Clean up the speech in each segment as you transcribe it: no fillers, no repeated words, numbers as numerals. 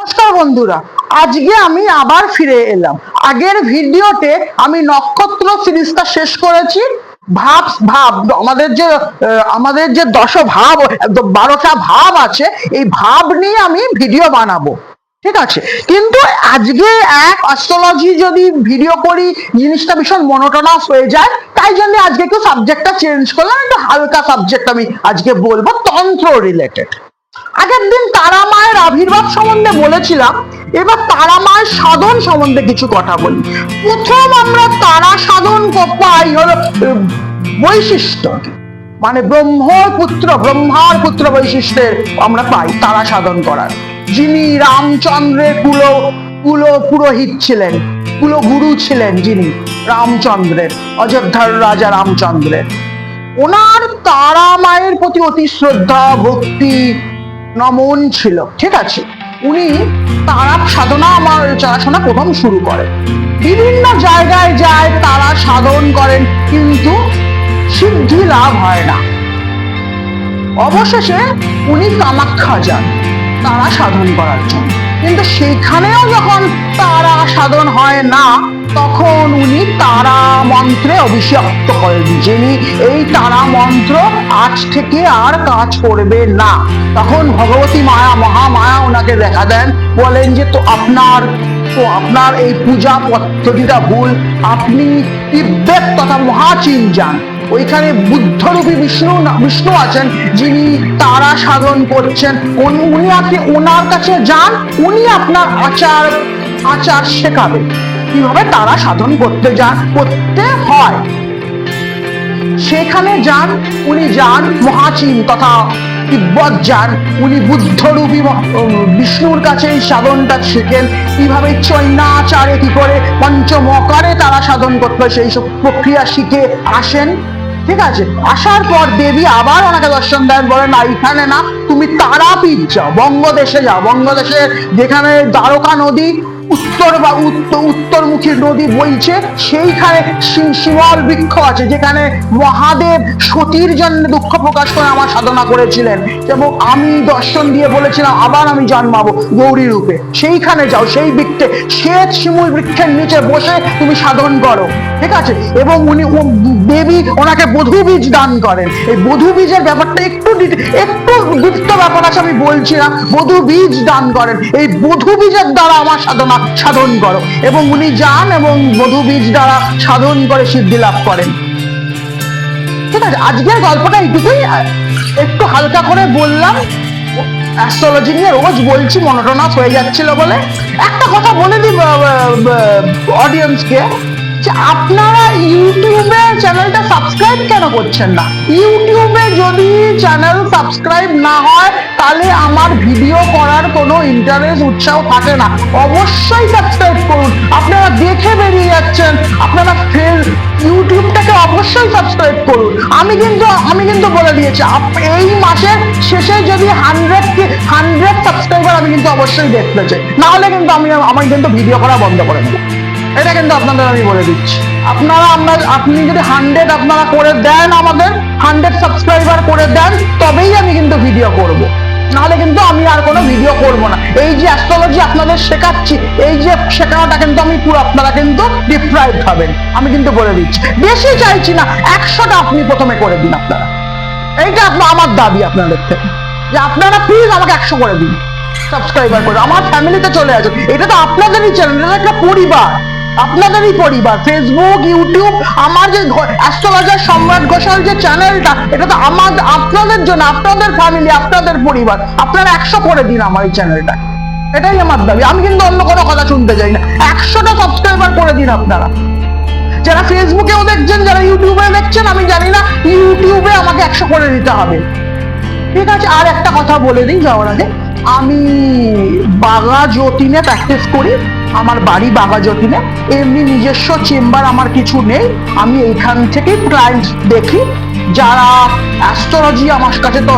নমস্কার বন্ধুরা, আজকে আমি আবার ফিরে এলাম। আগের ভিডিওতে আমি নক্ষত্র সিরিজটা শেষ করেছি। ভাব ভাব আমাদের যে 10 ভাব 12টা ভাব আছে, এই ভাব নিয়ে আমি ভিডিও বানাবো, ঠিক আছে। কিন্তু আজকে এক অ্যাস্ট্রোলজি যদি ভিডিও করি জিনিসটা ভীষণ মনোটোনাস হয়ে যায়, তাই জন্য আজকে একটু সাবজেক্টটা চেঞ্জ করলাম। একটু হালকা সাবজেক্ট আমি আজকে বলবো, তন্ত্র রিলেটেড। আগের দিন তারা মায়ের আবির্ভাব সম্বন্ধে বলেছিলাম, এবার তারা মায়ের সাধন সম্বন্ধে কিছু কথা বলি। প্রথম আমরা তারা সাধন পাই হলো বৈশিষ্ট্য, মানে ব্রহ্মার পুত্র বৈশিষ্ট্যের আমরা পাই তারা সাধন করার, যিনি রামচন্দ্রের কুল পুরোহিত ছিলেন, কুলগুরু ছিলেন, যিনি রামচন্দ্রের, অযোধ্যার রাজা রামচন্দ্রের। ওনার তারা মায়ের প্রতি অতি শ্রদ্ধা ভক্তি নমন ছিল, ঠিক আছে। উনি তারা সাধনা আমার জানাশোনা প্রথম শুরু করেন, বিভিন্ন জায়গায় যায়, তারা সাধন করেন, কিন্তু সিদ্ধি লাভ হয় না। অবশেষে উনি কামাখ্যা যান তারা সাধন করার জন্য, কিন্তু সেখানেও যখন তারা সাধন হয় না, তখন উনি তারা মন্ত্রে অভিষিক্ত করেন, যিনি এই তারা মন্ত্র আজ থেকে আর কাজ করবে না। তখন ভগবতী মায়া, মহামায়া ওনাকে দেখা দেন, বলেন যে তো আপনার এই পূজা পদ্ধতিটা ভুল, আপনি তিব্বত তথা মহাচীন যান, ওইখানে বুদ্ধরূপী বিষ্ণু আছেন, যিনি তারা সাধন করছেন, উনি আপনি ওনার কাছে যান, উনি আপনার আচার শেখাবেন কিভাবে তারা সাধন করতে হয়। সেখানে যান, উনি যান মহাচীন তথা তিব্বত যান, উনি বুদ্ধরূপী বিষ্ণুর কাছে এই সাধনটা শেখেন, কিভাবে চৈনাচারে কি করে পঞ্চমকারে তারা সাধন করতে হয়, সেই সব প্রক্রিয়া শিখে আসেন, ঠিক আছে। আসার পর দেবী আবার ওনাকে দর্শন দেন, বলেন এইখানে না, তুমি তারাপীঠ যাও, বঙ্গদেশে যাও, বঙ্গদেশের যেখানে দ্বারকা নদী উত্তরমুখী নদী বইছে, সেইখানে শিমল বৃক্ষ আছে, যেখানে মহাদেব সতীর জন্য দুঃখ প্রকাশ করে আমার সাধনা করেছিলেন, এবং আমি দর্শন দিয়ে বলেছিলাম আবার আমি জন্মাবো গৌরী রূপে। সেইখানে যাও, সেই বৃক্ষে, শ্বেত শিমুল বৃক্ষের নিচে বসে তুমি সাধন করো, ঠিক আছে। এবং উনি দেবী ওনাকে বধূ বীজ দান করেন। এই বধূ বীজের ব্যাপারটা একটু গুপ্ত ব্যাপার আছে, আমি বলছি না। বধূ বীজ দান করেন, এই বধূ বীজের দ্বারা আমার সাধন করো, এবং উনি যান এবং বধূ বীজ দ্বারা সাধন করে সিদ্ধি লাভ করেন, ঠিক আছে। আজকের গল্পটা এইটুকুই, একটু হালকা করে বললাম। অ্যাস্ট্রোলজি নিয়ে রোজ বলছি, মনোটোনাস হয়ে যাচ্ছিল বলে। একটা কথা বলে দিই অডিয়েন্সকে, যে আপনারা ইউটিউবে চ্যানেলটা সাবস্ক্রাইব কেন করছেন না? ইউটিউবে যদি চ্যানেল সাবস্ক্রাইব না হয়, তাহলে আমার ভিডিও করার কোনো ইন্টারেস্ট উৎসাহ থাকে না। অবশ্যই সাবস্ক্রাইব করুন। আপনারা দেখে বেরিয়ে যাচ্ছেন, আপনারা ইউটিউবটাকে অবশ্যই সাবস্ক্রাইব করুন। আমি কিন্তু বলে দিয়েছি, এই মাসের শেষে যদি 100 সাবস্ক্রাইবার আমি কিন্তু অবশ্যই দেখতে চাই, নাহলে কিন্তু আমি কিন্তু ভিডিও করা বন্ধ করে দেবো। এটা কিন্তু আপনাদের আমি বলে দিচ্ছি। আপনি যদি 100 আপনারা করে দেন, আমাদের 100 সাবস্ক্রাইবার করে দেন, তবেই আমি কিন্তু ভিডিও করব, নাহলে কিন্তু আমি আর কোনো ভিডিও করব না। এই যে অ্যাস্ট্রোলজি আপনাদের শেখাচ্ছি, এই যে শেখানোটা কিন্তু আমি পুরো, আপনারা কিন্তু ডিপ্রাইভড হবেন, আমি কিন্তু বলে দিচ্ছি। বেশি চাইছি না, 100টা আপনি প্রথমে করে দিন। আপনারা, এইটা আমার দাবি আপনাদের থেকে, যে আপনারা প্লিজ আমাকে 100 করে দিন, সাবস্ক্রাইবার করে আমার ফ্যামিলিতে চলে আসুন। এটা তো আপনাদেরই চ্যানেল, এটা একটা পরিবার, আপনাদেরই পরিবার। ফেসবুক, ইউটিউব, আমার যে অ্যাস্ট্রোলজার সম্রাট ঘোষাল যে চ্যানেলটা, এটা তো আপনাদের জন্য, আপনাদের ফ্যামিলি, আপনাদের পরিবার। আপনারা 100 করে দিন আমার এই চ্যানেলটা, এটাই আমার দাবি। আমি কিন্তু অন্য কোনো কথা শুনতে চাই না। 100টা সাবস্ক্রাইবার করে দিন আপনারা, যারা ফেসবুকেও দেখছেন, যারা ইউটিউবে দেখছেন। আমি জানি না, ইউটিউবে আমাকে 100 করে দিতে হবে, ঠিক আছে। আর একটা কথা বলে দিই যাওয়ার আগে, আমি বাঘাযতীনে প্র্যাকটিস করি, আমার বাড়ি বাঘাযতীনে। এমনি নিজস্ব চেম্বার আমার কিছু নেই, আমি এইখান থেকে ক্লায়েন্ট দেখি। যারা অ্যাস্ট্রোলজি আমার কাছে তো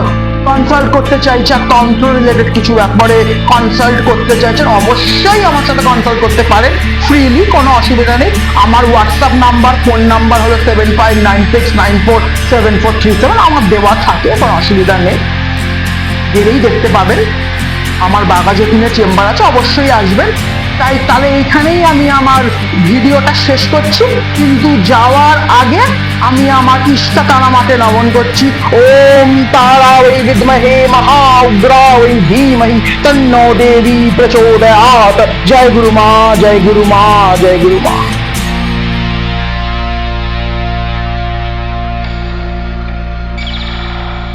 কনসাল্ট করতে চাইছেন, তন্ত্র রিলেটেড কিছু ব্যাপারে কনসাল্ট করতে চাইছেন, অবশ্যই আমার সাথে কনসাল্ট করতে পারেন ফ্রিলি, কোনো অসুবিধা নেই। আমার হোয়াটসঅ্যাপ নাম্বার, ফোন নাম্বার হলো 7596947437, আমার দেওয়া থাকে, কোনো অসুবিধা নেই, গেলেই দেখতে পাবেন। আমার বাঘাযতীনে চেম্বার আছে, অবশ্যই আসবেন। তাই তাহলে এইখানেই আমি আমার ভিডিওটা শেষ করছি, কিন্তু যাওয়ার আগে আমি আমার ইষ্টা তারা মাকে নমন করছি। ওম তারা ওই বিদ্মহে মহা উগ্রা ওই ধীমহি তন্নো দেবী প্রচোদয়াৎ। জয় গুরু মা, জয় গুরু মা, জয় গুরু মা।